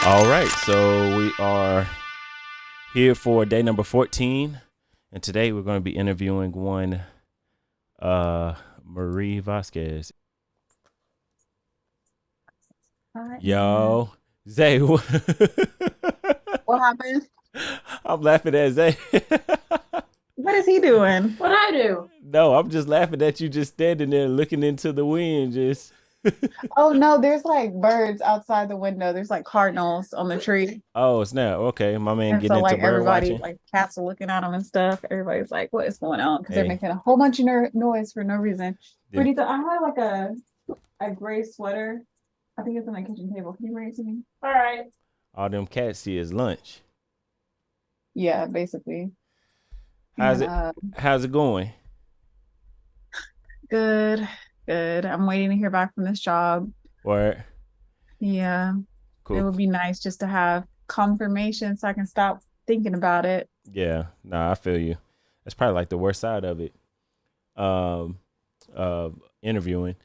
All right, so we are here for day number 14, and today we're going to be interviewing one Marie Vasquez. I am. Yo, Zay, What happened? I'm laughing at Zay. What is he doing? What I do? No, I'm just laughing at you just standing there looking into the wind. Just Oh no, there's like birds outside the window. There's like cardinals on the tree. oh snap. Okay, my man And getting so into like bird everybody, watching. like cats are looking at them and stuff. Everybody's like, what is going on? Because they're Hey, making a whole bunch of noise for no reason. them, Pretty, I have like a gray sweater. I think it's on the kitchen table. Can you bring it to me? All right. all them cats see is lunch. Yeah, basically. How's And it? How's it going? good, good. I'm waiting to hear back from this job. Where? Yeah, it Cool. would be nice just to have confirmation so I can stop thinking about it. Yeah, nah, I feel you. That's probably like the worst side of it. Um, Interviewing.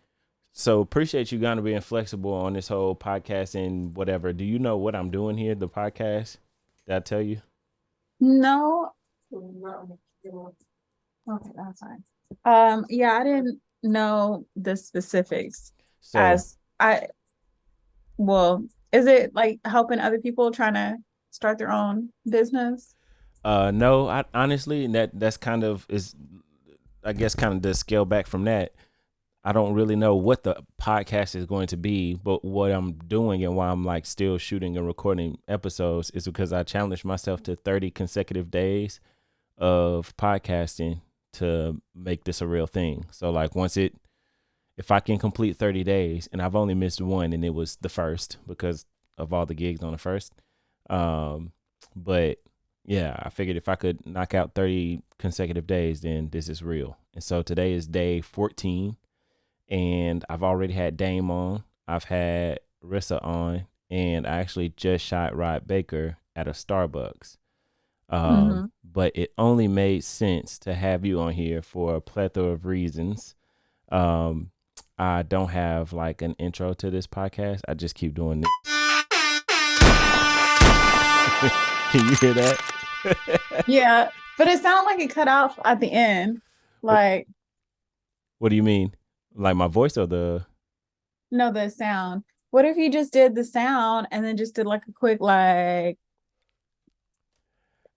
So appreciate you gonna being flexible on this whole podcast and whatever. Do you know what I'm doing here? The podcast? Did I tell you? No. Okay, that's fine. Yeah, I didn't know the specifics So, as I well, is it like helping other people trying to start their own business? no, I honestly that's kind of is I guess kind of the scale back from that. I don't really know what the podcast is going to be, but what I'm doing and why I'm like still shooting and recording episodes is because I challenged myself to 30 consecutive days of podcasting to make this a real thing. So like if I can complete 30 days and I've only missed one and it was the first because of all the gigs on the first. Um, but yeah, I figured if I could knock out 30 consecutive days, then this is real. And so today is day 14 and I've already had Dame on. I've had Rissa on and I actually just shot Rod Baker at a Starbucks. Mm-hmm. But it only made sense to have you on here for a plethora of reasons. Um, I don't have like an intro to this podcast. I just keep doing this. Can you hear that? Yeah, but it sounded like it cut off at the end. what Like, What do you mean? Like my voice or the? no, the sound. What if you just did the sound and then just did like a quick like,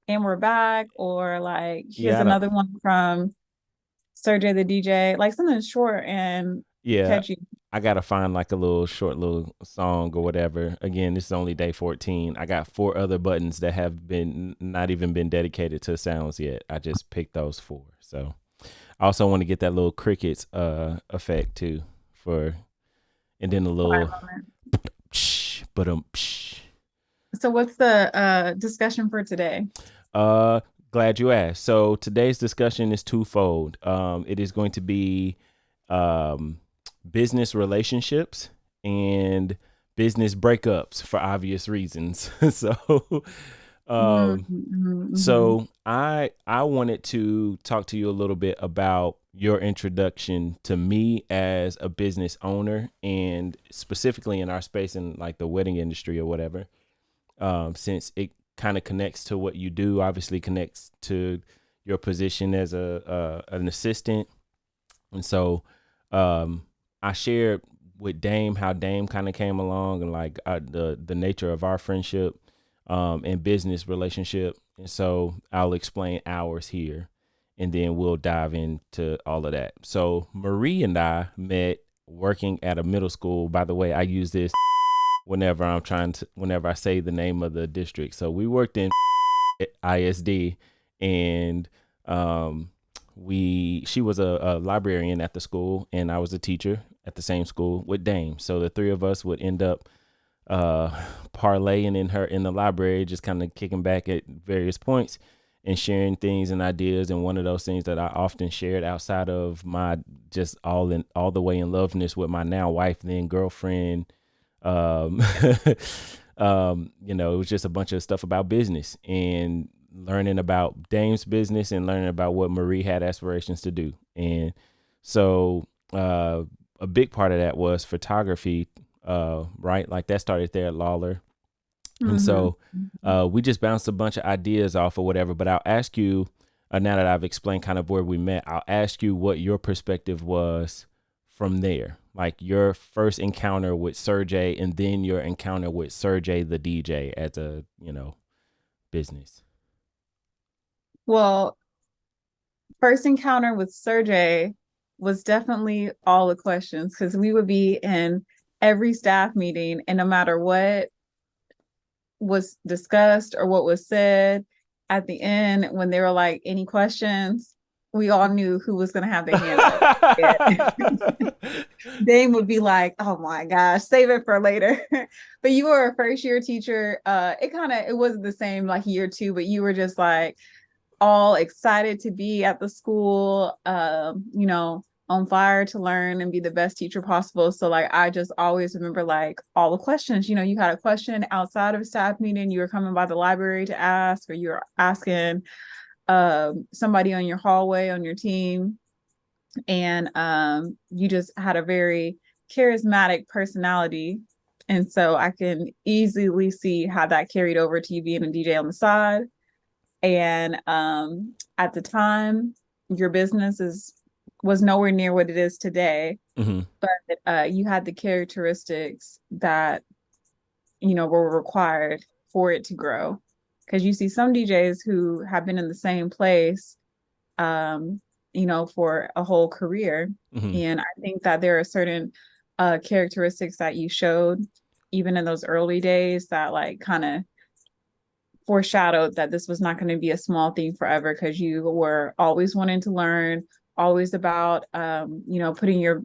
and we're back, or like here's Yeah, I don't. another one from Sergey the DJ, like something short and Yeah, catchy. I gotta find like a little short little song or whatever. Again, this is only day 14. I got 4 other buttons that have been not even been dedicated to sounds yet. I just picked those 4. So I also want to get that little crickets effect too for, and then a Quiet little moment. psh, but psh. So what's the discussion for today? Uh, Glad you asked. So today's discussion is twofold. It is going to be um business relationships and business breakups for obvious reasons. So um Mm-hmm. so I wanted to talk to you a little bit about your introduction to me as a business owner and specifically in our space in like the wedding industry or whatever. Since it kind of connects to what you do, obviously connects to your position as a an assistant. And so um I shared with Dame how Dame kind of came along and like the nature of our friendship and business relationship. And so I'll explain ours here and then we'll dive into all of that. So Marie and I met working at a middle school. By the way, I use this whenever I say the name of the district. So we worked in ISD and um she was a librarian at the school and I was a teacher at the same school with Dame. So the three of us would end up uh parlaying in the library, just kind of kicking back at various points and sharing things and ideas. And one of those things that I often shared outside of my just all the way in loveness with my now wife, then girlfriend, um it was just a bunch of stuff about business and learning about Dame's business and learning about what Marie had aspirations to do. And so a big part of that was photography, right? Like that started there at Lawler. And so Mm-hmm. we just bounced a bunch of ideas off or whatever. But I'll ask you, now that I've explained kind of where we met, I'll ask you what your perspective was from there. Like your first encounter with Sergey and then your encounter with Sergey the DJ as a, business. Well, first encounter with Sergey was definitely all the questions because we would be in every staff meeting, and no matter what was discussed or what was said at the end, when they were like, any questions, we all knew who was going to have their hand up. Dame would be like, oh my gosh, save it for later. But you were a first year teacher. It wasn't the same like year two, but you were just like all excited to be at the school, on fire to learn and be the best teacher possible. So like I just always remember like all the questions. You had a question outside of staff meeting, you were coming by the library to ask, or you were asking somebody on your hallway on your team. And you just had a very charismatic personality. And so I can easily see how that carried over to you being a DJ on the side. And at the time, your business was nowhere near what it is today. Mm-hmm. But you had the characteristics that were required for it to grow. Because you see some DJs who have been in the same place, for a whole career. Mm-hmm. And I think that there are certain characteristics that you showed even in those early days that like kind of foreshadowed that this was not going to be a small thing forever, because you were always wanting to learn, always about putting your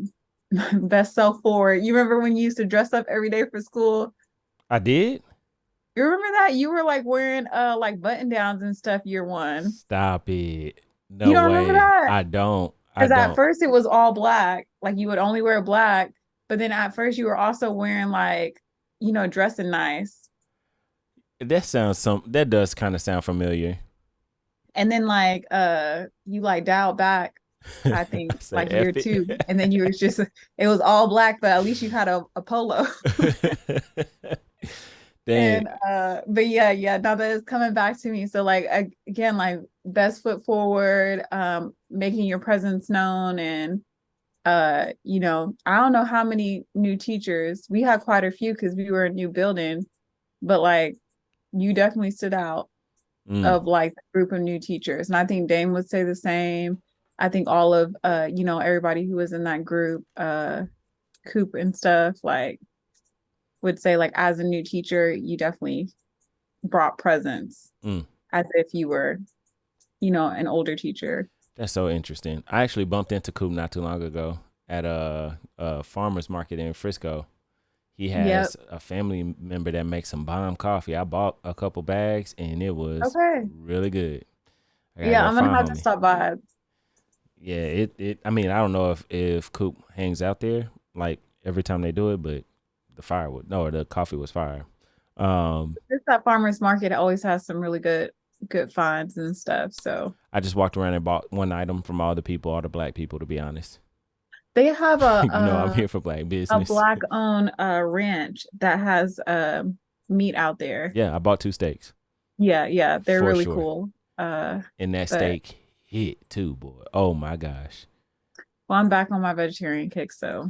best self forward. You remember when you used to dress up every day for school? I did. You remember that? You were like wearing like button downs and stuff year one. Stop it. You No don't remember way. that? I don't. I Because at don't. first it was all black, like you would only wear black, but then at first you were also wearing like, dressing nice. That does kind of sound familiar. And then like you like dialed back, I think Say like year F two. And then you were just it was all black, but at least you had a polo. it. Dang. And but yeah, now that it's coming back to me. So like again, like best foot forward, making your presence known. And I don't know how many new teachers we had, quite a few because we were a new building, but like you definitely stood out of like the group of new teachers. And I think Dame would say the same. I think all of everybody who was in that group, Coop and stuff, like would say like as a new teacher, you definitely brought presence as if you were, an older teacher. That's so interesting. I actually bumped into Coop not too long ago at a farmer's market in Frisco. He has a family member that makes some bomb coffee. I bought a couple bags and it was really good. Yeah, I'm gonna have to stop by. Yeah, I mean, I don't know if Coop hangs out there like every time they do it, but the coffee was fire. Just that farmer's market always has some really good finds and stuff. So I just walked around and bought one item from all the black people, to be honest. they have I'm here for black a business. black owned ranch that has meat out there. Yeah, I bought 2 steaks. Yeah, they're For really sure. cool. And that steak hit too, boy. Oh my gosh. Well, I'm back on my vegetarian kick, so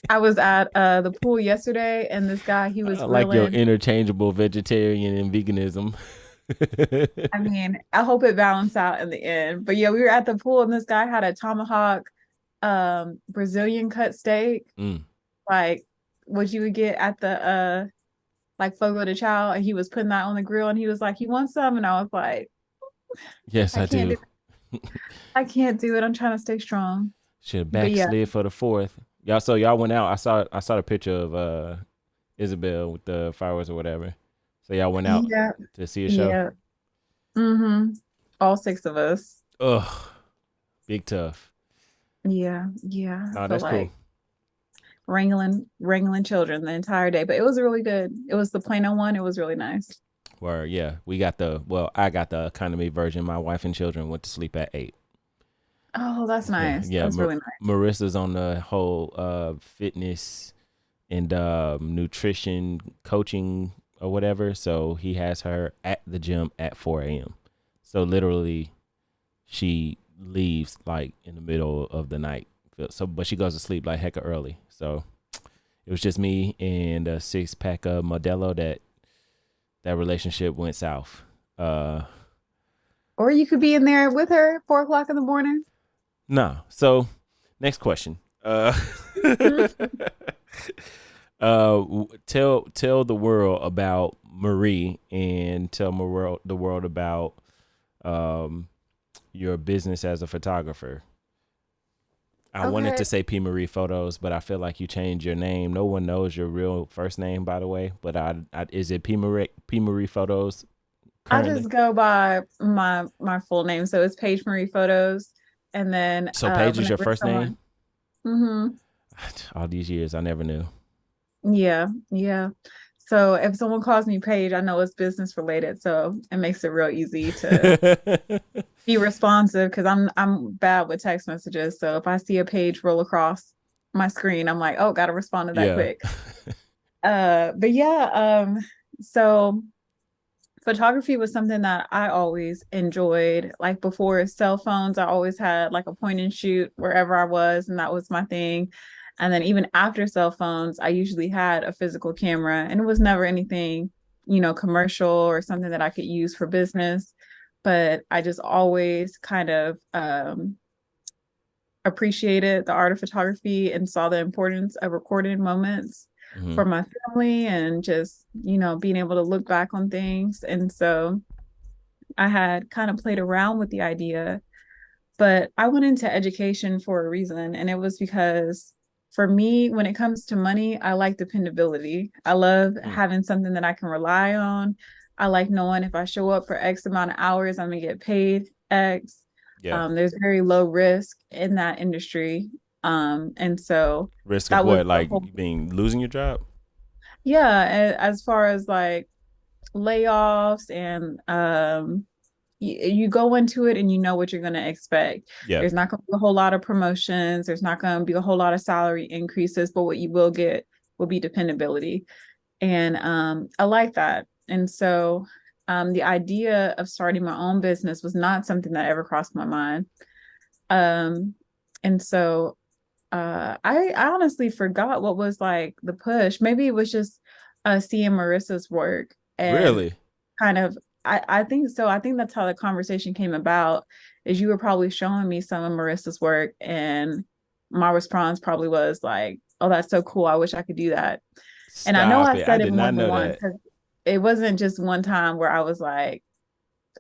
I was at the pool yesterday, and this guy, he was I like your grilling. interchangeable vegetarian and veganism. I mean, I hope it balanced out in the end. But yeah, we were at the pool, and this guy had a tomahawk Brazilian cut steak, like what you would get at the like Fogo de Chao, and he was putting that on the grill, and he was like, he wants some, and I was like, Yes, I do. I can't do it. I'm trying to stay strong. Should have backslid for the 4th. Y'all went out. I saw the picture of Isabel with the fireworks or whatever. So y'all went out to see a show. Yeah. Mm-hmm. All 6 of us. Ugh. Big tough. Yeah. Oh, that's like, cool. Wrangling children the entire day, but it was really good. It was the Plano one. It was really nice. Where I got the economy version. My wife and children went to sleep at 8. Oh, that's nice. Yeah, that's really nice. Marissa's on the whole fitness and nutrition coaching or whatever. So he has her at the gym at 4 a.m. So literally, she leaves like in the middle of the night. So, but she goes to sleep like hecka early. So it was just me and a 6-pack of Modelo that relationship went south. Or you could be in there with her at 4 o'clock in the morning. No. So next question. Mhm. Tell the world about Marie and tell the world about um your business as a photographer. I wanted Okay. to say P Marie Photos, but I feel like you changed your name. No one knows your real first name, by the way. But is it P Marie Photos I currently? just go by my full name. So it's Paige Marie Photos. And then So Paige is your whenever first name? someone hmm All these years, I never knew. yeah, yeah. So if someone calls me Paige, I know it's business related. So it makes it real easy to be responsive because I'm bad with text messages. So if I see a page roll across my screen, I'm like, oh, gotta respond to that Yeah. quick. But yeah, so photography was something that I always enjoyed. Like before cell phones, I always had like a point and shoot wherever I was, and that was my thing. And then even after cell phones, I usually had a physical camera, and it was never anything, commercial or something that I could use for business. But I just always kind of appreciated the art of photography and saw the importance of recording moments Hmm. for my family and just, being able to look back on things. And so I had kind of played around with the idea, but I went into education for a reason. And it was because for me, when it comes to money, I like dependability. I love having something that I can rely on. I like knowing if I show up for X amount of hours, I'm gonna get paid X. Yeah. There's very low risk in that industry. And so Risk of that was what? the Like whole, being losing your job? yeah, as far as like layoffs and you go into it and you know what you're going to expect. Yeah. There's not going to be a whole lot of promotions. There's not going to be a whole lot of salary increases, but what you will get will be dependability. And I like that. And so the idea of starting my own business was not something that ever crossed my mind. Um, and so I honestly forgot what was like the push. Maybe it was just seeing Marissa's work and Really? kind of I think so. I think that's how the conversation came about, is you were probably showing me some of Marissa's work and my response probably was like, oh, that's so cool. I wish I could do that. And I know Stop I it. I said it did more not than know once that. because it wasn't just one time where I was like,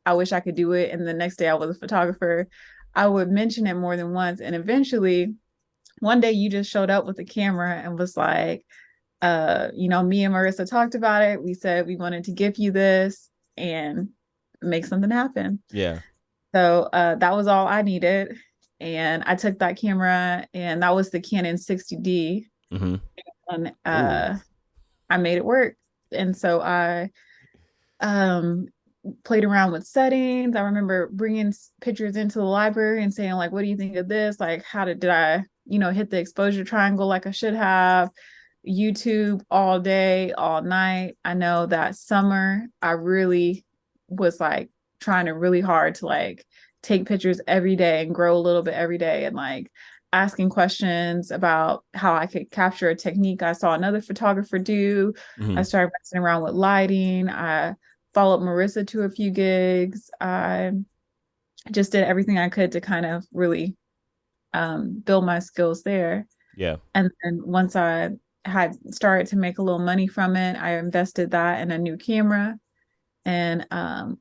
I wish I could do it. And the next day I was a photographer. I would mention it more than once. And eventually one day you just showed up with the camera and was like, me and Marissa talked about it. We said we wanted to give you this and make something happen. Yeah. So that was all I needed. And I took that camera and that was the Canon 60D Mm-hmm. and Ooh. I made it work. And so I um played around with settings. I remember bringing pictures into the library and saying like, what do you think of this? Like, how did I, hit the exposure triangle like I should have? YouTube all day, all night. I know that summer I really was like trying to really hard to like take pictures every day and grow a little bit every day and like asking questions about how I could capture a technique I saw another photographer do. I Mm-hmm. started messing around with lighting. I followed Marissa to a few gigs. I just did everything I could to kind of really build my skills there. Yeah. And then once I had started to make a little money from it, I invested that in a new camera. And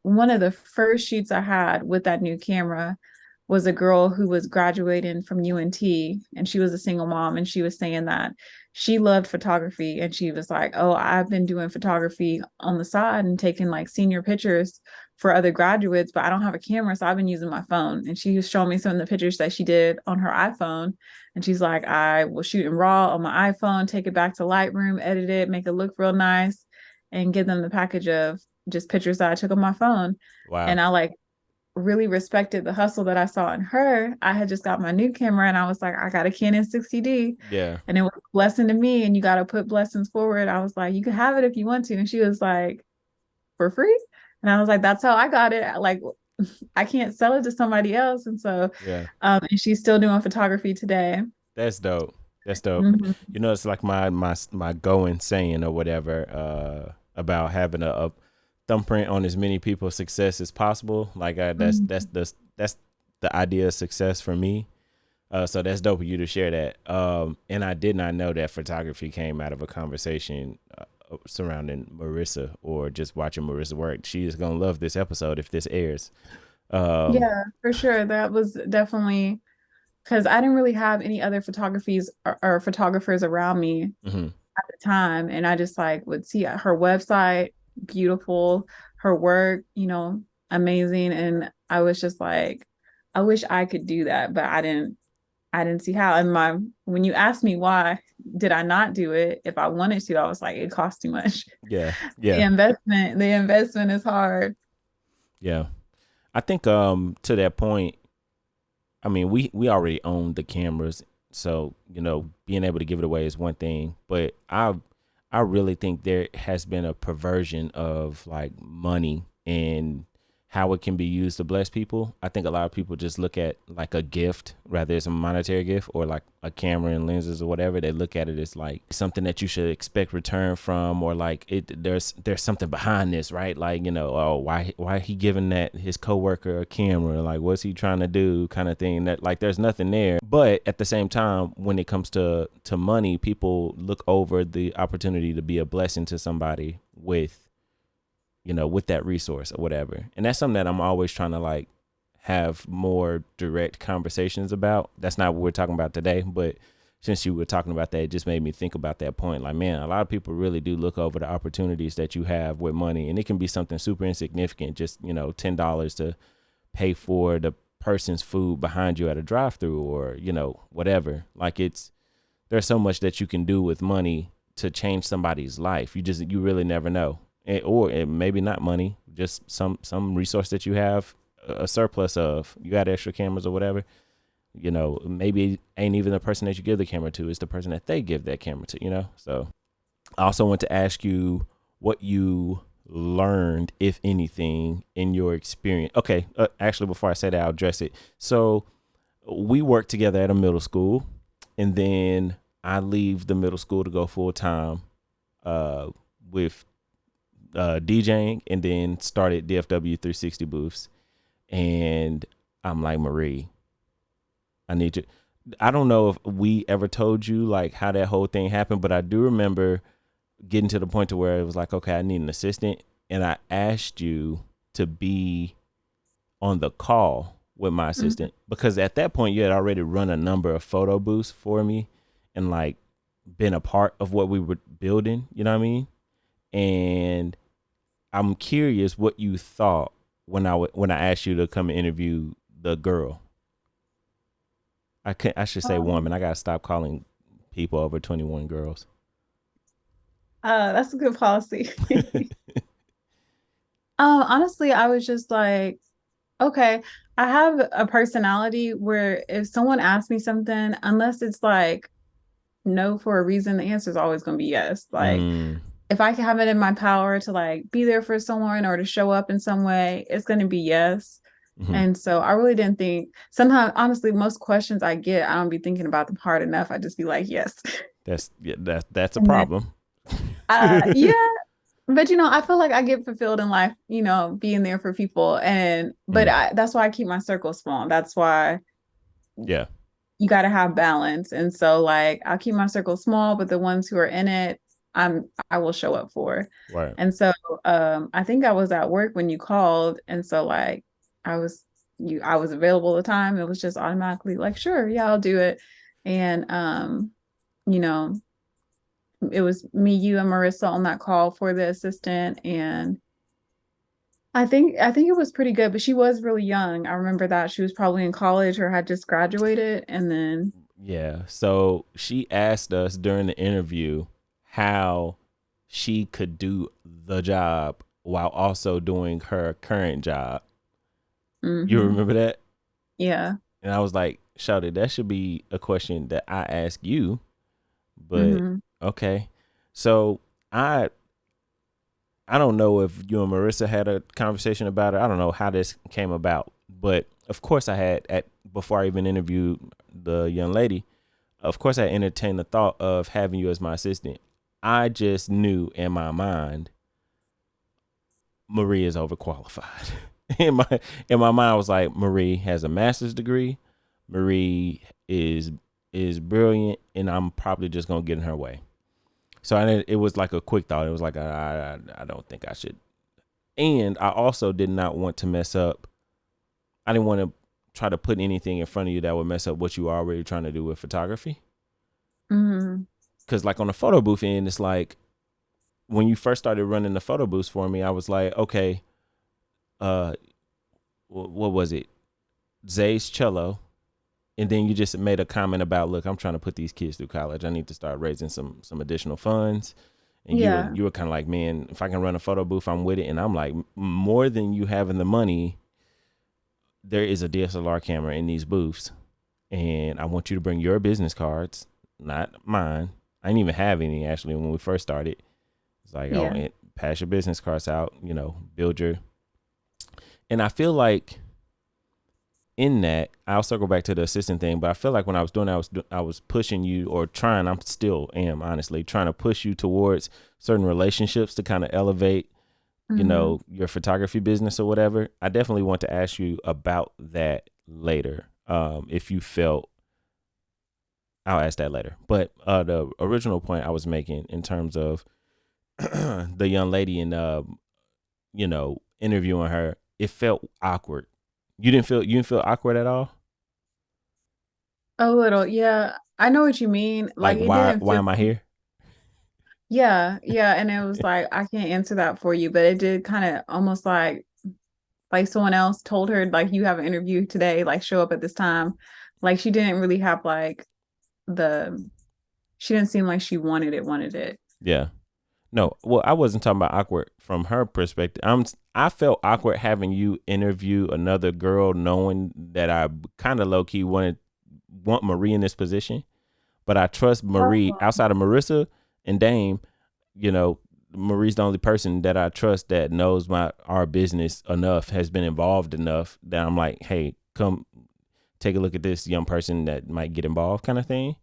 one of the first shoots I had with that new camera was a girl who was graduating from UNT and she was a single mom. And she was saying that she loved photography. And she was like, oh, I've been doing photography on the side and taking like senior pictures for other graduates, but I don't have a camera. So I've been using my phone. And she was showing me some of the pictures that she did on her iPhone. And she's like, I will shoot in RAW on my iPhone, take it back to Lightroom, edit it, make it look real nice, and give them the package of just pictures that I took on my phone. Wow. And I like really respected the hustle that I saw in her. I had just got my new camera and I was like, I got a Canon 60D Yeah. and it was a blessing to me. And you got to put blessings forward. I was like, you can have it if you want to. And she was like, for free. And I was like, that's how I got it. Like, I can't sell it to somebody else. And so, Yeah. and she's still doing photography today. That's dope. That's dope. Mhm. You know, it's like my going saying or whatever, about having a thumbprint on as many people's success as possible. Like that's the idea of success for me. So that's dope of you to share that. And I did not know that photography came out of a conversation surrounding Marissa, or just watching Marissa work. She is gonna love this episode if this airs. Yeah, for sure. That was definitely because I didn't really have any other photographies or photographers around me Mhm. at the time. And I just like would see her website, beautiful, her work, amazing. And I was just like, I wish I could do that, but I didn't see how. And when you asked me why did I not do it, if I wanted to, I was like, it costs too much. Yeah, The yeah, investment is hard. yeah. I think to that point, I mean, we already own the cameras, so being able to give it away is one thing. But I really think there has been a perversion of like money and how it can be used to bless people. I think a lot of people just look at like a gift, rather it's a monetary gift or like a camera and lenses or whatever. They look at it as like something that you should expect return from, or like there's something behind this, right? Like, oh, why he giving that his coworker a camera? Like, what's he trying to do, kind of thing. That like there's nothing there. But at the same time, when it comes to money, people look over the opportunity to be a blessing to somebody with that resource or whatever. And that's something that I'm always trying to like have more direct conversations about. That's not what we're talking about today, but since you were talking about that, it just made me think about that point. Like, man, a lot of people really do look over the opportunities that you have with money, and it can be something super insignificant, just, $10 to pay for the person's food behind you at a drive-through, or, whatever. Like, there's so much that you can do with money to change somebody's life. You really never know. Or maybe not money, just some resource that you have a surplus of. You got extra cameras or whatever. Maybe it ain't even the person that you give the camera to, it's the person that they give that camera to. So I also want to ask you what you learned, if anything, in your experience. Okay, actually, before I say that, I'll address it. So we worked together at a middle school, and then I leave the middle school to go full time with DJing, and then started DFW 360 booths. And I'm like, Marie, I need you. I don't know if we ever told you like how that whole thing happened, but I do remember getting to the point to where it was like, okay, I need an assistant. And I asked you to be on the call with my assistant, because at that point you had already run a number of photo booths for me and like been a part of what we were building, you know what I mean? And I'm curious what you thought when I asked you to come and interview the girl. I should say woman. I gotta stop calling people over 21 girls. That's a good policy. Honestly, I was just like, okay, I have a personality where if someone asks me something, unless it's like no for a reason, the answer is always going to be yes. Like, if I can have it in my power to like be there for someone or to show up in some way, it's going to be yes. Mm-hmm. And so I really didn't think, sometimes, honestly, most questions I get, I don't be thinking about them hard enough. I just be like, yes. That's a problem. Yeah. But I feel like I get fulfilled in life, being there for people. But that's why I keep my circle small. That's why yeah, you got to have balance. And so like I'll keep my circle small, but the ones who are in it, I will show up for. right. And so I think I was at work when you called. And so like I was available at the time. It was just automatically like, sure, yeah, I'll do it. And it was me, you, and Marissa on that call for the assistant. And I think it was pretty good, but she was really young. I remember that she was probably in college or had just graduated. And then yeah, so she asked us during the interview how she could do the job while also doing her current job. You Mm-hmm. remember that? Yeah. And I was like, Shouty, that should be a question that I ask you. But Mm-hmm. okay. So I I don't know if you and Marissa had a conversation about it. I don't know how this came about. But of course I had at before I even interviewed the young lady, of course I entertained the thought of having you as my assistant. I just knew in my mind Marie is overqualified. in my mind I was like, Marie has a master's degree. Marie is brilliant and I'm probably just gonna get in her way. So it was like a quick thought. It was like I don't think I should. And I also did not want to mess up. I didn't want to try to put anything in front of you that would mess up what you are already trying to do with photography. Mm-hmm. Because like on the photo booth end, it's like when you first started running the photo booths for me, I was like, okay, uh, what was it? Zay's cello. And then you just made a comment about, look, I'm trying to put these kids through college. I need to start raising some additional funds. And Yeah. you were kind of like, man, if I can run a photo booth, I'm with it. And I'm like, more than you having the money, there is a DSLR camera in these booths, and I want you to bring your business cards, not mine. I didn't even have any actually when we first started. It's like, oh, Yeah. and pass your business cards out, build your. And I feel like in that, I'll circle back to the assistant thing, but I feel like when I was doing that, I was pushing you or trying. I'm still am honestly trying to push you towards certain relationships to kind of elevate Mm-hmm. your photography business or whatever. I definitely want to ask you about that later. If you felt, I'll ask that later. But the original point I was making in terms of the young lady and interviewing her, it felt awkward. You didn't feel awkward at all? A little. Yeah. I know what you mean. Like Like it why didn't why feel. am I here? Yeah. Yeah. And it was like, I can't answer that for you, but it did kind of almost like someone else told her, like, you have an interview today, like show up at this time. Like she didn't really have like the she didn't seem like she wanted it. Yeah. No, well, I wasn't talking about awkward from her perspective. I felt awkward having you interview another girl, knowing that I kind of low key want Marie in this position, but I trust Marie Oh. outside of Marissa and Dame. You know, Marie's the only person that I trust that knows our business enough, has been involved enough that I'm like, hey, come take a look at this young person that might get involved, kind of thing.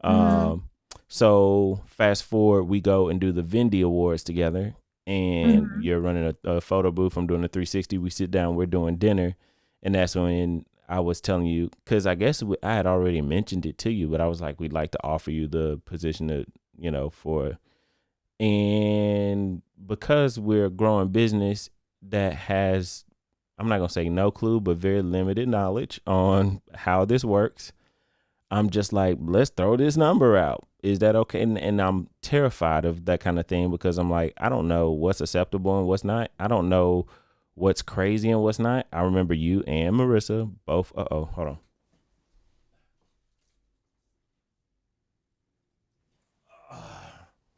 Mm-hmm. Um, so fast forward, we go and do the Vendy Awards together, and Mm-hmm. you're running a photo booth. I'm doing a 360. We sit down, we're doing dinner, and that's when I was telling you, because I guess I had already mentioned it to you, but I was like, we'd like to offer you the position to, for, and because we're a growing business that has, I'm not gonna say no clue, but very limited knowledge on how this works. I'm just like, let's throw this number out. Is that okay? And I'm terrified of that kind of thing because I'm like, I don't know what's acceptable and what's not. I don't know what's crazy and what's not. I remember you and Marissa both. Hold on.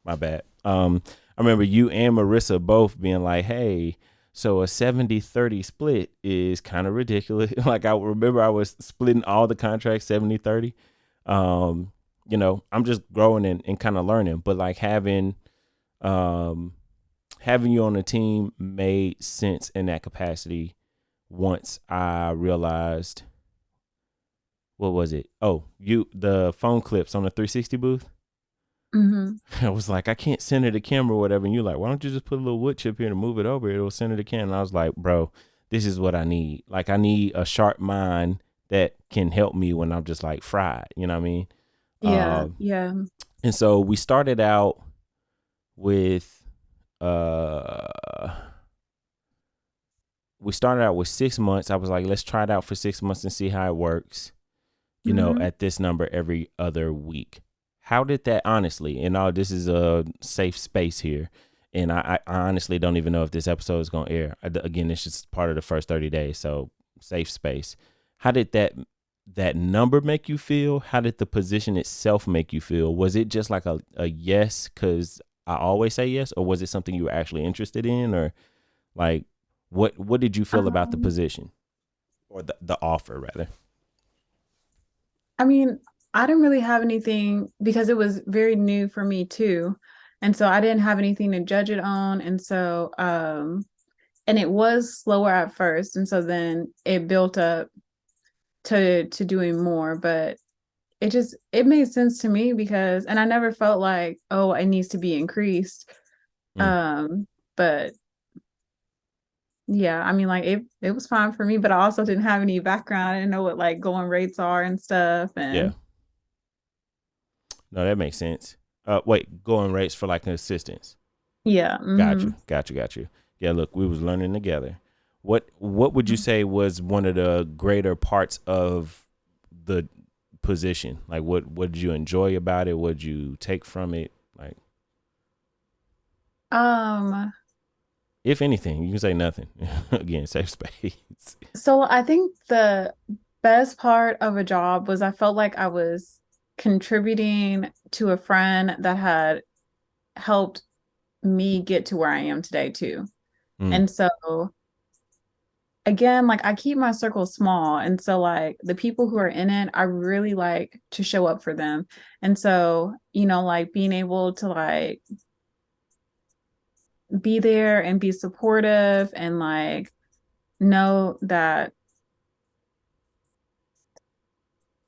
My bad. I remember you and Marissa both being like, hey, so a 70-30 split is kind of ridiculous. Like I remember I was splitting all the contracts 70-30. Um, I'm just growing and kind of learning, but like um having you on the team made sense in that capacity once I realized, what was it? Oh, the phone clips on the 360 booth. Mm-hmm. I was like, I can't center the camera or whatever. And you're like, why don't you just put a little wood chip here to move it over? It'll center the camera. And I was like, bro, this is what I need. Like, I need a sharp mind that can help me when I'm just like fried. You know what I mean? Yeah. Um, Yeah. and so we started out with, uh, 6 months. I was like, let's try it out for 6 months and see how it works, Mm-hmm. at this number every other week. How did that, honestly, and all this is a safe space here. And I honestly don't even know if this episode is going to air. Again, it's just part of the first 30 days. So safe space. How did that number make you feel? How did the position itself make you feel? Was it just like a yes, because I always say yes? Or was it something you were actually interested in? Or like, what did you feel about the Um, position? or the offer rather? I mean, I didn't really have anything because it was very new for me too. And so I didn't have anything to judge it on. And so and it was slower at first. And so then it built up to doing more. But it made sense to me because and I never felt like, oh, it needs to be increased. Mm, Um, but yeah, I mean like it was fine for me, but I also didn't have any background. I didn't know what like going rates are and stuff. yeah. And No, that makes sense. Wait, going rates for like an assistance. yeah. Got you. Yeah, look, we was learning together. What would you say was one of the greater parts of the position? Like what did you enjoy about it? What did you take from it? Like Um, if anything, you can say nothing. Again, safe space. so I think the best part of a job was I felt like I was contributing to a friend that had helped me get to where I am today too. Mm, And so again, like I keep my circle small. And so like the people who are in it, I really like to show up for them. And so, like being able to like be there and be supportive and like know that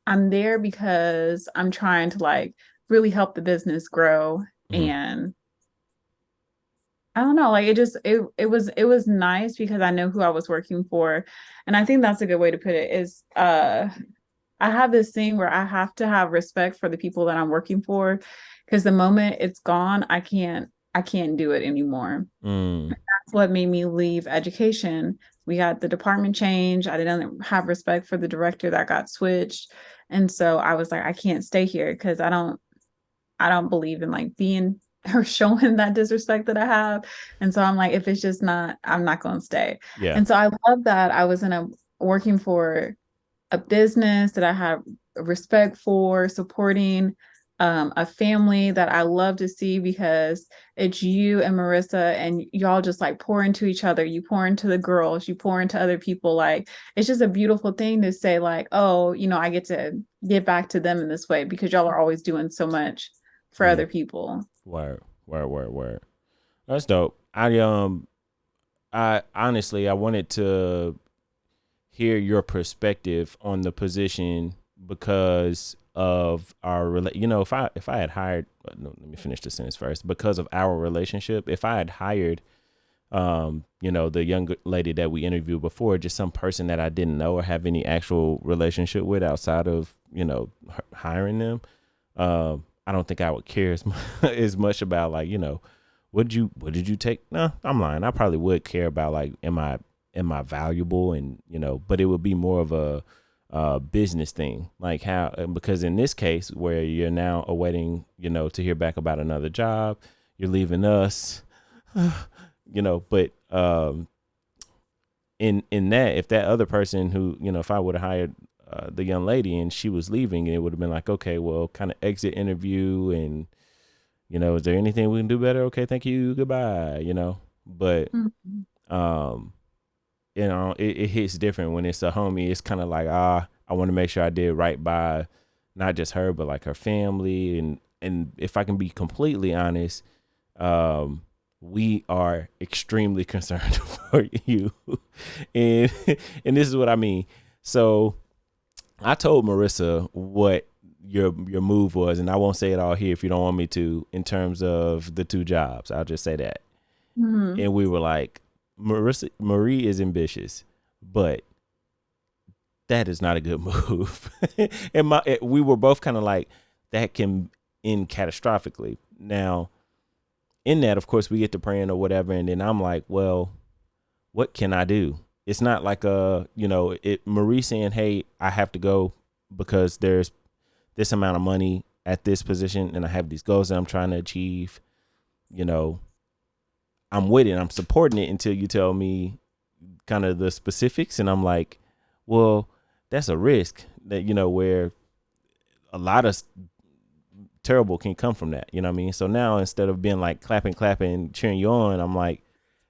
I'm there because I'm trying to like really help the business grow. mm, And I don't know, like it was nice because I know who I was working for. And I think that's a good way to put it is I have this thing where I have to have respect for the people that I'm working for because the moment it's gone, I can't do it anymore. mm, That's what made me leave education. We got the department change. I didn't have respect for the director that got switched. And so I was like, I can't stay here because I don't believe in like being or showing that disrespect that I have. And so I'm like, if it's just not, I'm not gonna stay. yeah. And so I love that I was in a working for a business that I have respect for, supporting a family that I love to see because it's you and Marissa, and y'all just like pour into each other. You pour into the girls, you pour into other people. Like it's just a beautiful thing to say, like, oh, I get to get back to them in this way because y'all are always doing so much for Mm, other people. word. That's dope. I honestly I wanted to hear your perspective on the position because of if I had hired no, let me finish the sentence first. Because of our relationship, if I had hired the young lady that we interviewed before, just some person that I didn't know or have any actual relationship with outside of, hiring them, I don't think I would care as much about like, what did you take? No, I'm lying. I probably would care about like, am I valuable? And, but it would be more of a business thing, like how, because in this case where you're now awaiting, to hear back about another job, you're leaving us, but in that, if that other person who, if I would have hired the young lady and she was leaving, it would have been like, okay, well, kind of exit interview and, is there anything we can do better? Okay, thank you, goodbye, but Mhm. um it hits different when it's a homie. It's kind of like, I want to make sure I did right by not just her, but like her family. And if I can be completely honest, we are extremely concerned for you. and and this is what I mean. So I told Marissa what your move was, and I won't say it all here if you don't want me to, in terms of the two jobs. I'll just say that. Mhm. And we were like, Marie is ambitious, but that is not a good move. And we were both kind of like, that can end catastrophically. Now, in that, of course, we get to praying or whatever, and then I'm like, well, what can I do? It's not like Marie saying, hey, I have to go because there's this amount of money at this position, and I have these goals that I'm trying to achieve. You know, I'm with it. I'm supporting it until you tell me kind of the specifics, and I'm like, well, that's a risk that where a lot of terrible can come from that. You know what I mean? So now instead of being like clapping, cheering you on, I'm like,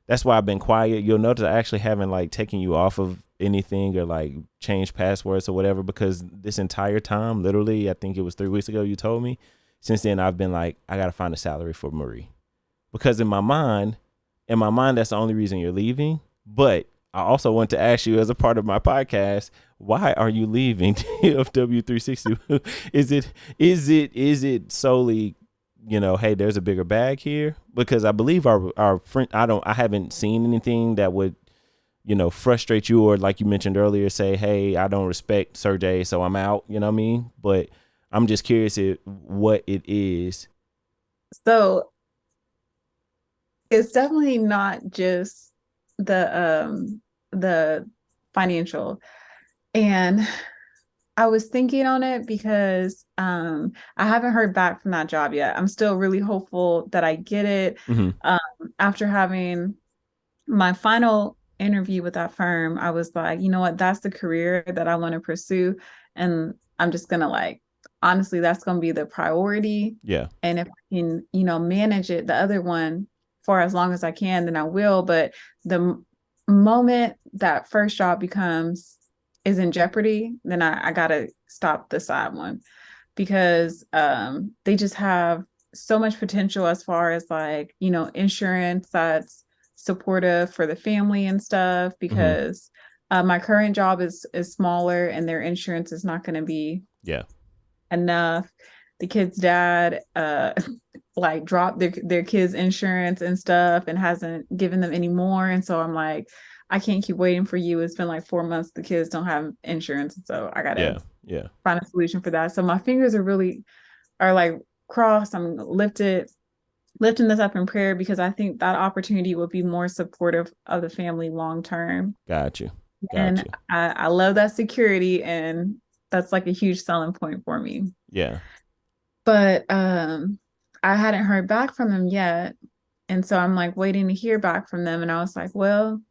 that's why I've been quiet. You'll notice I actually haven't like taken you off of anything or like changed passwords or whatever, because this entire time, literally, I think it was 3 weeks ago you told me. Since then, I've been like, I gotta find a salary for Marie, because in my mind, that's the only reason you're leaving. But I also want to ask you, as a part of my podcast, why are you leaving DFW 360? Is it solely, hey, there's a bigger bag here? Because I believe our friend, I haven't seen anything that would, frustrate you, or like you mentioned earlier, say, hey, I don't respect Sergey, so I'm out. You know what I mean? But I'm just curious what it is. So it's definitely not just the financial. And I was thinking on it because I haven't heard back from that job yet. I'm still really hopeful that I get it. Mm-hmm. After having my final interview with that firm, I was like, you know what, that's the career that I want to pursue. And I'm just gonna like, honestly, that's gonna be the priority. Yeah. And if I can, manage it, the other one, for as long as I can, then I will. But the moment that first job is in jeopardy, then I gotta stop the side one, because they just have so much potential as far as like, insurance that's supportive for the family and stuff, because my current job is smaller and their insurance is not going to be enough. The kid's dad like dropped their kids insurance and stuff and hasn't given them any more, and so I'm like, I can't keep waiting for you. It's been like 4 months, the kids don't have insurance, so I gotta find a solution for that. So my fingers are like crossed. I'm lifting this up in prayer, because I think that opportunity will be more supportive of the family long term. Got you. And I love that security, and that's like a huge selling point for me. Yeah. But I hadn't heard back from them yet. And so I'm like waiting to hear back from them. And I was like, well,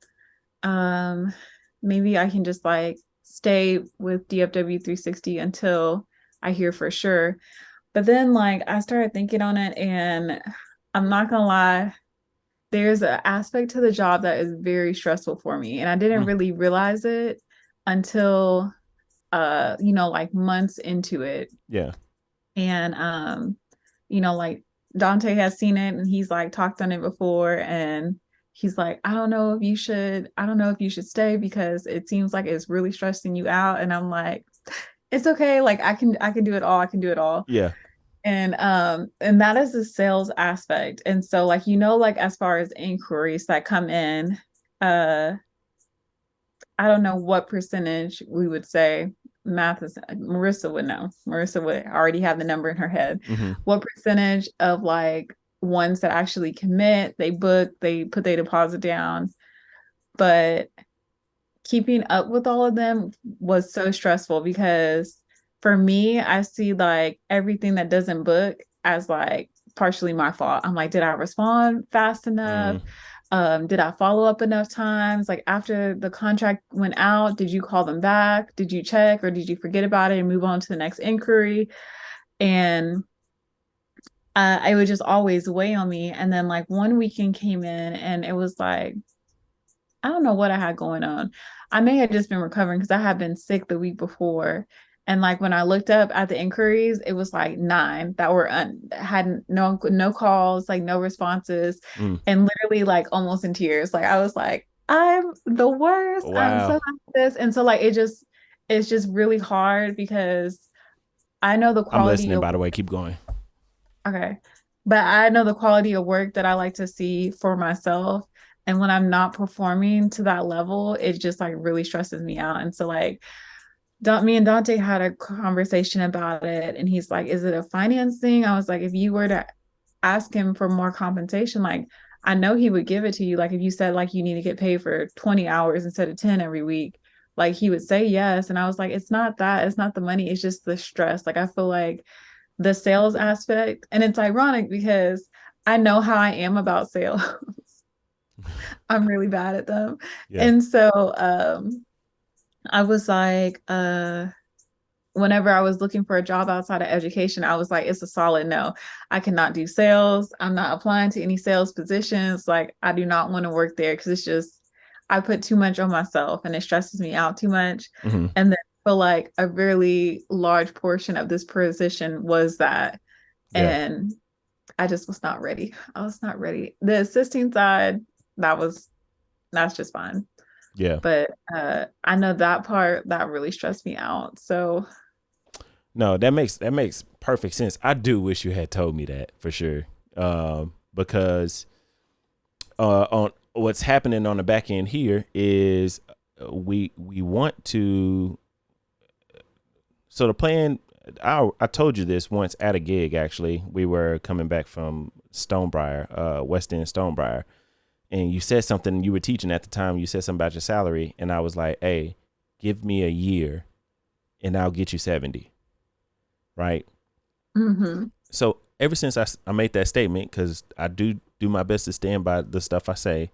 maybe I can just like stay with DFW 360 until I hear for sure. But then like I started thinking on it, and I'm not gonna lie, there's an aspect to the job that is very stressful for me. And I didn't really realize it until like months into it. Yeah. And like Dante has seen it, and he's like talked on it before, and he's like, I don't know if you should stay, because it seems like it's really stressing you out. And I'm like, it's okay, like I can do it all. I can do it all. Yeah. And that is the sales aspect. And so like, like as far as inquiries that come in, I don't know what percentage we would say. Math is, Marissa would know. Marissa would already have the number in her head. What percentage of like ones that actually commit, they book, they put their deposit down, but keeping up with all of them was so stressful, because for me, I see like everything that doesn't book as like partially my fault. I'm like, did I respond fast enough? Did I follow up enough times? Like after the contract went out, did you call them back? Did you check, or did you forget about it and move on to the next inquiry? And it would just always weigh on me. And then like one weekend came in, and it was like, I don't know what I had going on. I may have just been recovering, because I had been sick the week before. And like when I looked up at the inquiries, it was like 9 that were had no calls, like no responses, and literally like almost in tears. Like I was like, I'm the worst. Wow. I'm so like this. And so like it's just really hard, because I know the quality. I'm listening, by the way. Keep going. Okay. But I know the quality of work that I like to see for myself. And when I'm not performing to that level, it just like really stresses me out. And so like me and Dante had a conversation about it, and he's like, is it a finance thing? I was like, if you were to ask him for more compensation, like I know he would give it to you. Like if you said like you need to get paid for 20 hours instead of 10 every week, like he would say yes. And I was like, it's not that, it's not the money, it's just the stress. Like I feel like the sales aspect, and it's ironic because I know how I am about sales. I'm really bad at them. And so I was like, whenever I was looking for a job outside of education, I was like, it's a solid no. I cannot do sales. I'm not applying to any sales positions. Like, I do not want to work there because it's just, I put too much on myself and it stresses me out too much. Hmm. And then I feel like a really large portion of this position was that. Yeah. And I just was not ready. I was not ready. The assisting side, that's just fine. Yeah. But I know that part that really stressed me out. So No, that makes perfect sense. I do wish you had told me that for sure. Because on what's happening on the back end here is we want to. So the plan, I told you this once at a gig. Actually, we were coming back from Stonebriar, West End Stonebriar, and you said something. You were teaching at the time. You said something about your salary, and I was like, "Hey, give me a year, and I'll get you 70." Right. mhm. So ever since I made that statement, because I do my best to stand by the stuff I say,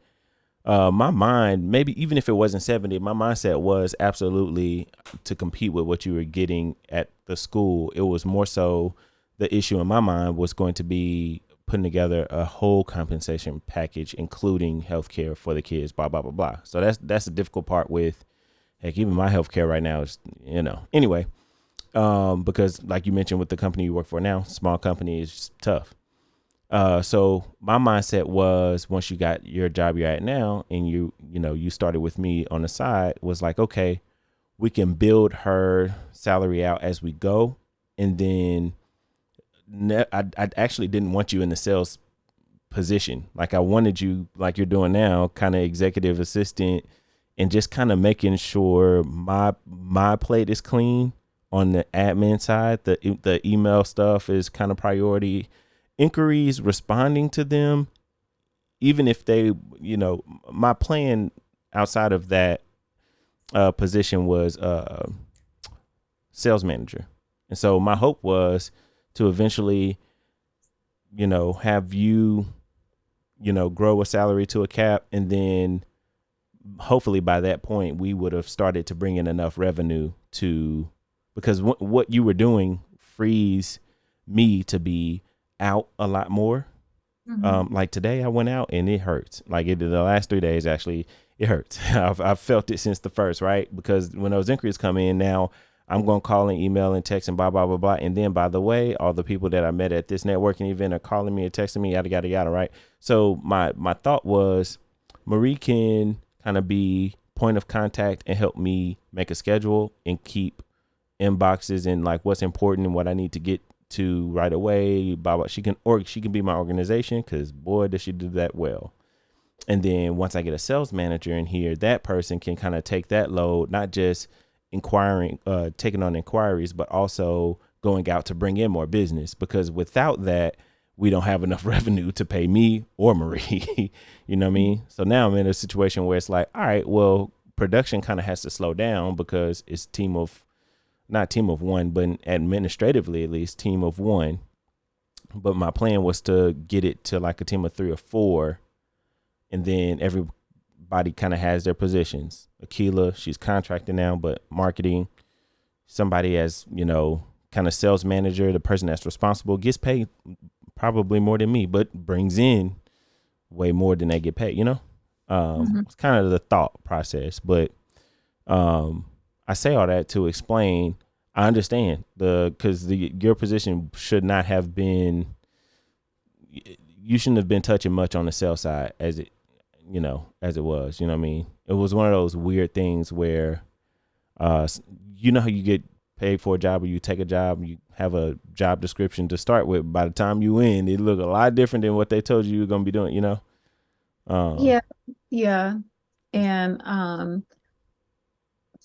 my mind, maybe even if it wasn't 70, my mindset was absolutely to compete with what you were getting at the school. It was more so the issue in my mind was going to be putting together a whole compensation package, including healthcare for the kids, blah, blah, blah, blah. So that's the difficult part with, heck, even my healthcare right now is, anyway, because like you mentioned with the company you work for now, small company is tough. So my mindset was once you got your job you're at now and you started with me on the side was like, okay, we can build her salary out as we go. And then I actually didn't want you in the sales position. Like I wanted you like you're doing now, kind of executive assistant and just kind of making sure my plate is clean on the admin side. The email stuff is kind of priority, inquiries, responding to them, even if they, my plan outside of that position was sales manager. And so my hope was to eventually, have you, grow a salary to a cap. And then hopefully by that point, we would have started to bring in enough revenue because what you were doing frees me to be out a lot more. Mhm. Like today I went out and it hurts. Like the last 3 days, actually, it hurts. I've felt it since the first, right? Because when those inquiries come in now, I'm going to call and email and text and blah, blah, blah, blah. And then by the way, all the people that I met at this networking event are calling me or texting me, yada, yada, yada. Right. So my thought was Marie can kind of be point of contact and help me make a schedule and keep inboxes and like what's important and what I need to get to right away. Blah, blah. She can be my organization because boy, does she do that well. And then once I get a sales manager in here, that person can kind of take that load, not just taking on inquiries, but also going out to bring in more business. Because without that, we don't have enough revenue to pay me or Marie. You know what I mean? So now I'm in a situation where it's like, all right, well, production kind of has to slow down because it's not team of one, but administratively at least team of one. But my plan was to get it to like a team of 3 or 4, and then everybody kind of has their positions. Akila, she's contracted now, but marketing, somebody as, kind of sales manager, the person that's responsible gets paid probably more than me, but brings in way more than they get paid, Mhm. It's kind of the thought process, but I say all that to explain. I understand because your position should not have been. You shouldn't have been touching much on the sales side as it was. You know what I mean? It was one of those weird things where, how you get paid for a job or you take a job, you have a job description to start with. By the time you in, it look a lot different than what they told you were gonna be doing. Um, Yeah, yeah. And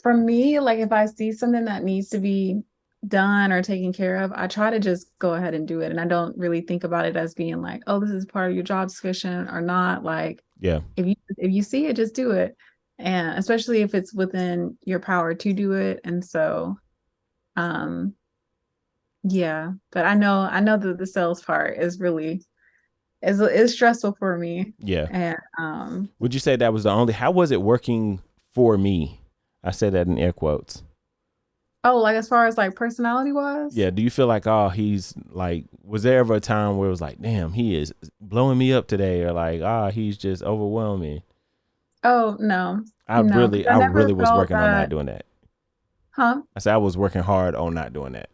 for me, like if I see something that needs to be done or taken care of, I try to just go ahead and do it. And I don't really think about it as being like, oh, this is part of your job description or not. Like yeah, if you see it, just do it. And especially if it's within your power to do it. And so um yeah, but I know that the sales part is stressful for me. yeah. And Would you say that was how was it working for me? I said that in air quotes. Oh, like as far as like personality wise? Yeah, do you feel like, oh, he's like, was there ever a time where it was like, damn, he is blowing me up today, or like, ah, he's just overwhelming? Oh, no. I No, because really, I I never really was felt working on not that, doing that. huh? I said I was working hard on not doing that.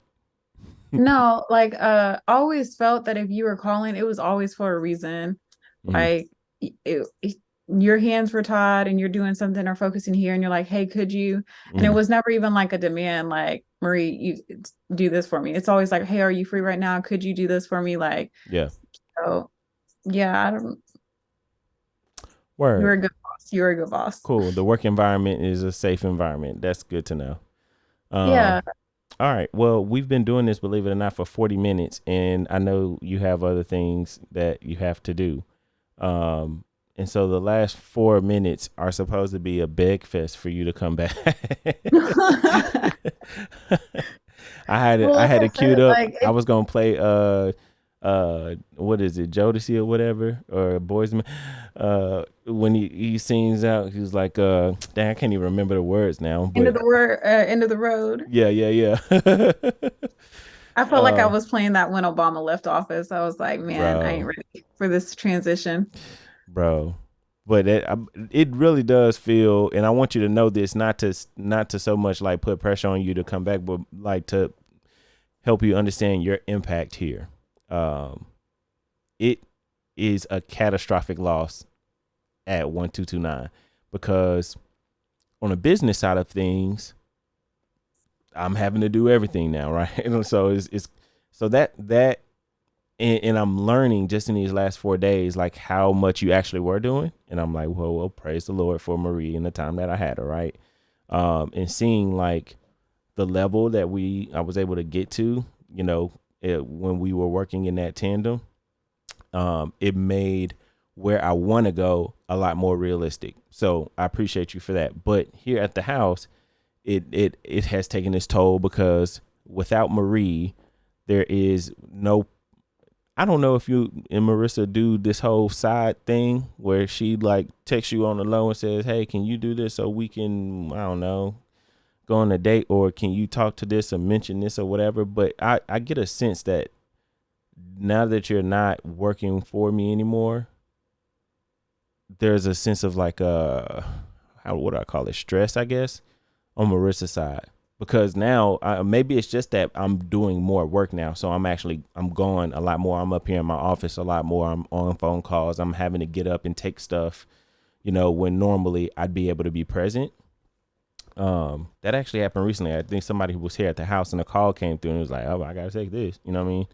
No, like always felt that if you were calling, it was always for a reason. Hmm. Like your hands were tied and you're doing something or focusing here and you're like, hey, could you? And it Hmm. was never even like a demand, like, Marie, you do this for me. It's always like, hey, are you free right now? Could you do this for me? Like, Yeah. so yeah, I don't, you're Word. a good boss. You're a good boss. Cool. The work environment is a safe environment. That's good to know. Yeah. Um, all right. Well, we've been doing this, believe it or not, for 40 minutes, and I know you have other things that you have to do. Um, and so the last 4 minutes are supposed to be a beg fest for you to come back. Well, I like had I it queued said, up. like I if was gonna play what is it, Jodeci or whatever, or Boys Man. When he sings out, he was like dang, I can't even remember the words now, end of but the word, end of the road. yeah, yeah, yeah. I felt like I uh was playing that when Obama left office. I was like, man, I ain't bro, ready for this transition. bro. But it really does feel, and I want you to know this, not to so much like put pressure on you to come back, but like to help you understand your impact here. Um, it is a catastrophic loss at 1229 because on the business side of things, I'm having to do everything now, right? And so it's so that and I'm learning just in these last 4 days like how much you actually were doing, and I'm like, well, praise the Lord for Marie and the time that I had her, right? And seeing like the level that I was able to get to, when we were working in that tandem, it made where I want to go a lot more realistic. So I appreciate you for that. But here at the house, it has taken its toll because without Marie, there is no. I don't know if you and Marissa do this whole side thing where she like texts you on the low and says, "Hey, can you do this so we can, I don't know, go on a date, or can you talk to this or mention this or whatever?" But I get a sense that now that you're not working for me anymore, there's a sense of like how what do I call it, stress, I guess, on Marissa's side, because now maybe it's just that I'm doing more work now, so I'm going a lot more. I'm up here in my office a lot more. I'm on phone calls. I'm having to get up and take stuff, when normally I'd be able to be present. That actually happened recently. I think somebody was here at the house and a call came through and it was like, oh, I gotta take this. You know what I mean?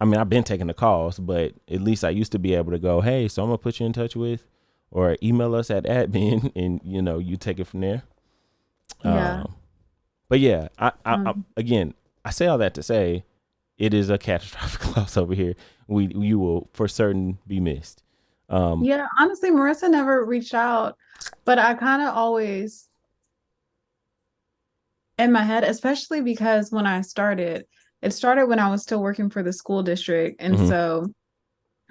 I mean, I've been taking the calls, but at least I used to be able to go, hey, so I'm gonna put you in touch with, or email us at admin, and you take it from there. Yeah. Um, but yeah, I Um, again, I say all that to say, it is a catastrophic loss over here. You will for certain be missed. Um, yeah, honestly, Marissa never reached out, but I kind of always in my head, especially because when I started, it started when I was still working for the school district. And mhm, so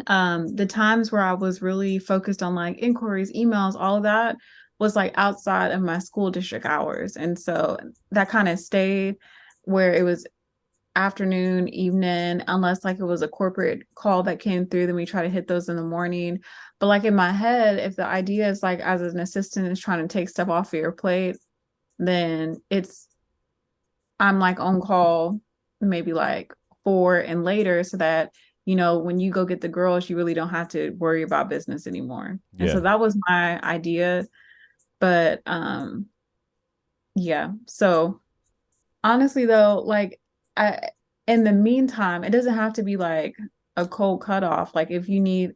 the times where I was really focused on like inquiries, emails, all of that was like outside of my school district hours. And so that kind of stayed where it was afternoon, evening, unless like it was a corporate call that came through, then we try to hit those in the morning. But like in my head, if the idea is like as an assistant is trying to take stuff off of your plate, then I'm like on call maybe like 4 and later so that when you go get the girls, you really don't have to worry about business anymore. And yeah, so that was my idea. But yeah. So honestly though, like I in the meantime, it doesn't have to be like a cold cutoff. Like if you need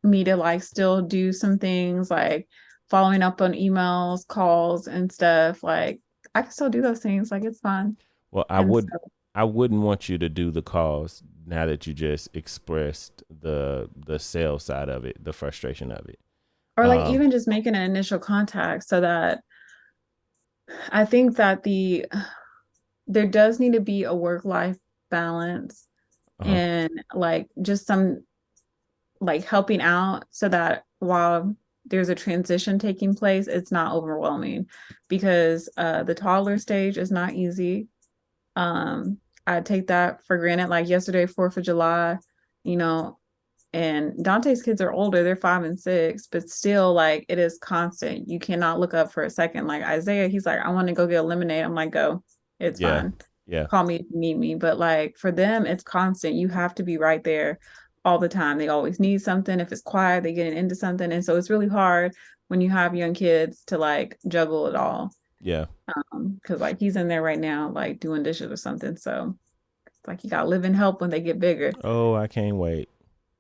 me to like still do some things like following up on emails, calls and stuff, like I can still do those things. Like it's fine. well, And so I wouldn't want you to do the calls now that you just expressed the sales side of it, the frustration of it. or like Um, even just making an initial contact so that I think that there does need to be a work-life balance uh-huh. and like just some like helping out so that while there's a transition taking place, it's not overwhelming because the toddler stage is not easy. I take that for granted. Like yesterday, 4th of July, you know, and Dante's kids are older, they're 5 and 6, but still, like, it is constant. You cannot look up for a second. Like Isaiah, he's like, I want to go get a lemonade. I'm like, go, it's Yeah. fine. Yeah. Call me if you need me. But like for them, it's constant. You have to be right there all the time. They always need something. If it's quiet, they get into something. And so it's really hard when you have young kids to like juggle it all. Yeah. Because like he's in there right now, like doing dishes or something. So it's like you got to live and help when they get bigger. Oh, I can't wait.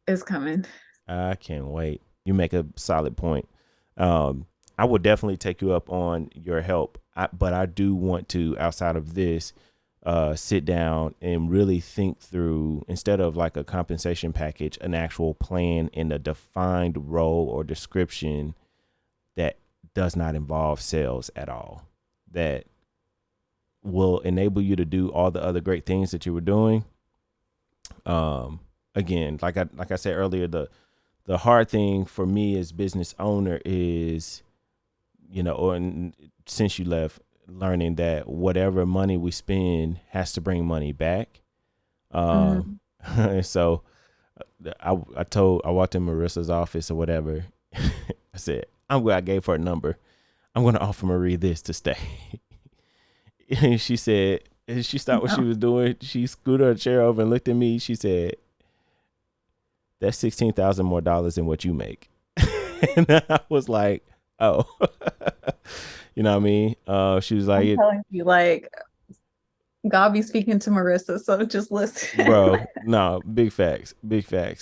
It's coming. I can't wait. You make a solid point. I would definitely take you up on your help, but I do want to, outside of this, sit down and really think through, instead of like a compensation package, an actual plan and a defined role or description that does not involve sales at all, that will enable you to do all the other great things that you were doing. Again, like I said earlier, the hard thing for me as business owner is, since you left, learning that whatever money we spend has to bring money back. And so I walked in Marissa's office or whatever. I said, I gave her a number. I'm going to offer Marie this to stay. And she said, and she stopped what she was doing. She scooted her chair over and looked at me. She said, that's $16,000 more than what you make. And I was like, oh, you know what I mean? She was like, I'm telling you, like, God be speaking to Marissa, so just listen. bro, no, big facts.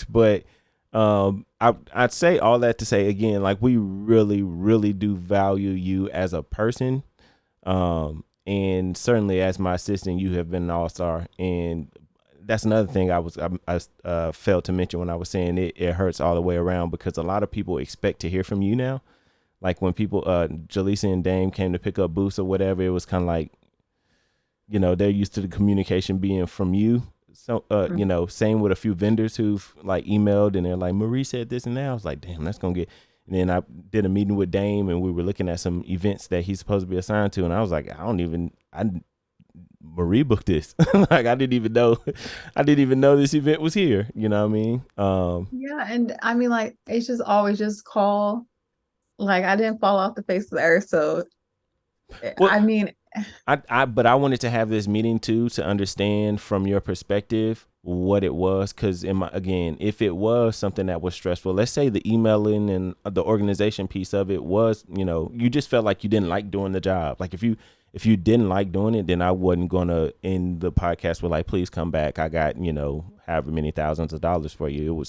But I'd say all that to say, again, like, we really, really do value you as a person. And certainly as my assistant, you have been an all-star. And that's another thing I failed to mention when I was saying it hurts all the way around, because a lot of people expect to hear from you now. Like when people, Jaleesa and Dame came to pick up booths or whatever, it was kind of like, they're used to the communication being from you. So, same with a few vendors who've like emailed and they're like, Marie said this and that. I was like, damn, that's going to get. And then I did a meeting with Dame and we were looking at some events that he's supposed to be assigned to. And I was like, Marie booked this. Like, I didn't even know this event was here. You know what I mean? Yeah. And I mean, like, it's just always just call. Like, I didn't fall off the face of the earth. So, well, I mean, but I wanted to have this meeting too, to understand from your perspective what it was. Cause if it was something that was stressful, let's say the emailing and the organization piece of it was, you just felt like you didn't like doing the job. Like if you didn't like doing it, then I wasn't going to end the podcast with like, please come back. I got, however many thousands of dollars for you.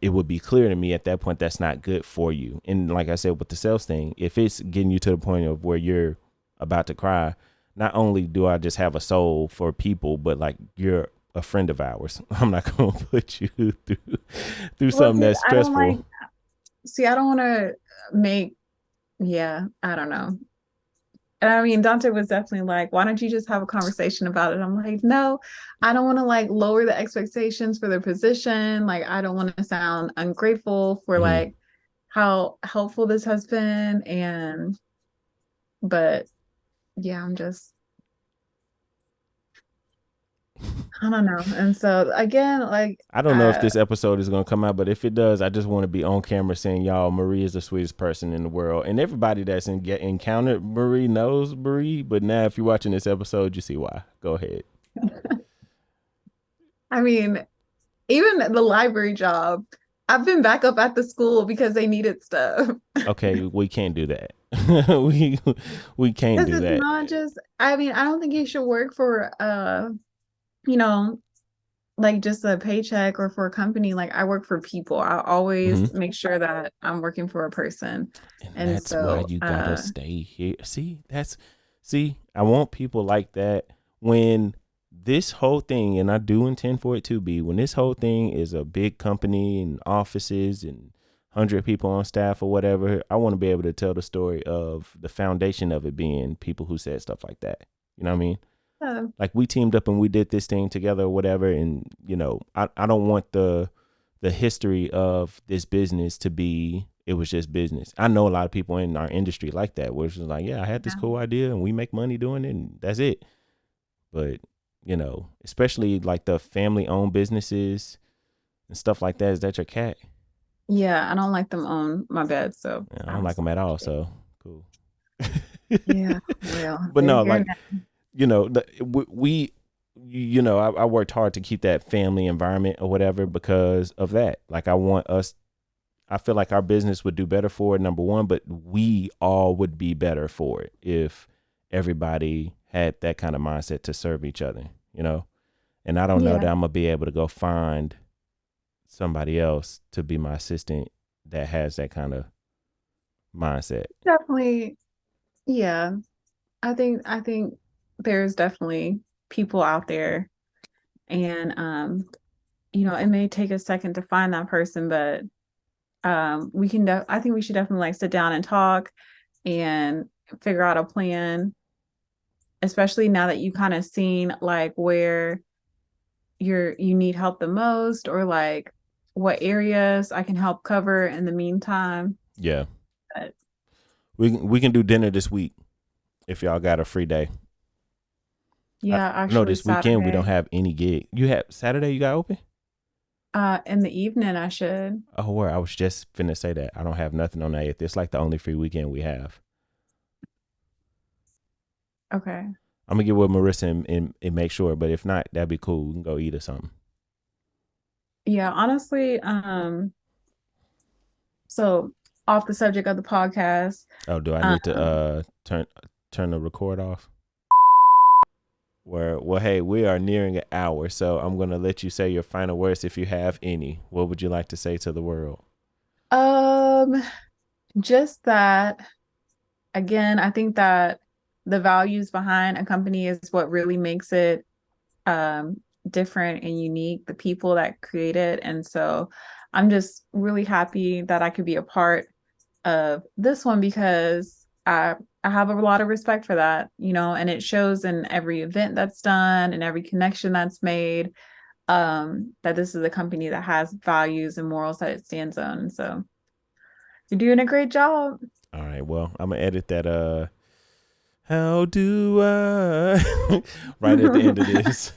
It would be clear to me at that point, that's not good for you. And like I said, with the sales thing, if it's getting you to the point of where you're about to cry, not only do I just have a soul for people, but like you're a friend of ours. I'm not going to put you through something that's stressful. I don't want to make, I don't know. And I mean, Dante was definitely like, why don't you just have a conversation about it? I'm like, no, I don't want to like lower the expectations for their position. Like, I don't want to sound ungrateful for like how helpful this has been. But yeah, I don't know. And so again, like, I don't know if this episode is going to come out, but if it does, I just want to be on camera saying, y'all, Marie is the sweetest person in the world. And everybody that's encountered Marie knows Marie. But now if you're watching this episode, you see why. Go ahead. I mean, even the library job, I've been back up at the school because they needed stuff. Okay, we can't do that. we can't do that. It's not just, I mean, I don't think you should work for like just a paycheck or for a company. Like, I work for people. I always make sure that I'm working for a person. And that's why you gotta stay here. I want people like that. When this whole thing, and I do intend for it to be, when this whole thing is a big company and offices and 100 people on staff or whatever, I want to be able to tell the story of the foundation of it being people who said stuff like that. You know what I mean? Like, we teamed up and we did this thing together or whatever. And, I don't want the the history of this business to be, it was just business. I know a lot of people in our industry like that, where it's just like, yeah, I had this cool idea and we make money doing it and that's it. But, you know, especially like the family owned businesses and stuff like that. Is that your cat? Yeah, I don't like them on my bed, so Yeah, I don't I'm like them at all. So cool. yeah, well, But they're no, here like, now. you know, I worked hard to keep that family environment or whatever because of that. Like, I feel like our business would do better for it, number one, but we all would be better for it if everybody had that kind of mindset to serve each other, you know? And I don't know Yeah, that I'm going to be able to go find somebody else to be my assistant that has that kind of mindset. definitely. Yeah, I think there's definitely people out there, and it may take a second to find that person, but I think we should definitely like sit down and talk and figure out a plan, especially now that you kind of seen like where you need help the most, or like what areas I can help cover in the meantime. Yeah. But We can do dinner this week if y'all got a free day. yeah, I know actually this weekend we don't Saturday, have any gig. You have Saturday you got open? in the evening I should. Oh, where I was just finna say that. I don't have nothing on that yet. It's like the only free weekend we have. Okay. I'm gonna get with Marissa and make sure, but if not, that'd be cool. We can go eat or something. Yeah, honestly, so off the subject of the podcast, Oh, do I need to um, turn the record off? Well, hey, we are nearing an hour, so I'm gonna let you say your final words if you have any. What would you like to say to the world? um, just that again, I think that the values behind a company is what really makes it different and unique, the people that create it. And so I'm just really happy that I could be a part of this one because I have a lot of respect for that, and it shows in every event that's done and every connection that's made, that this is a company that has values and morals that it stands on. So you're doing a great job. All right, well, I'm gonna edit that. How do I? Right at the end of this.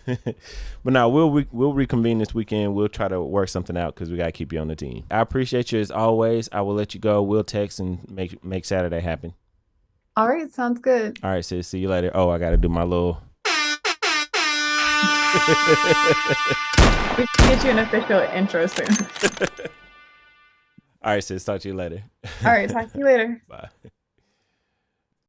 But now we'll reconvene this weekend. We'll try to work something out because we gotta keep you on the team. I appreciate you as always. I will let you go. We'll text and make Saturday happen. All right, sounds good. All right, sis. See you later. Oh, I gotta do my little. We can get you an official intro soon. All right, sis. Talk to you later. All right, talk to you later. Bye.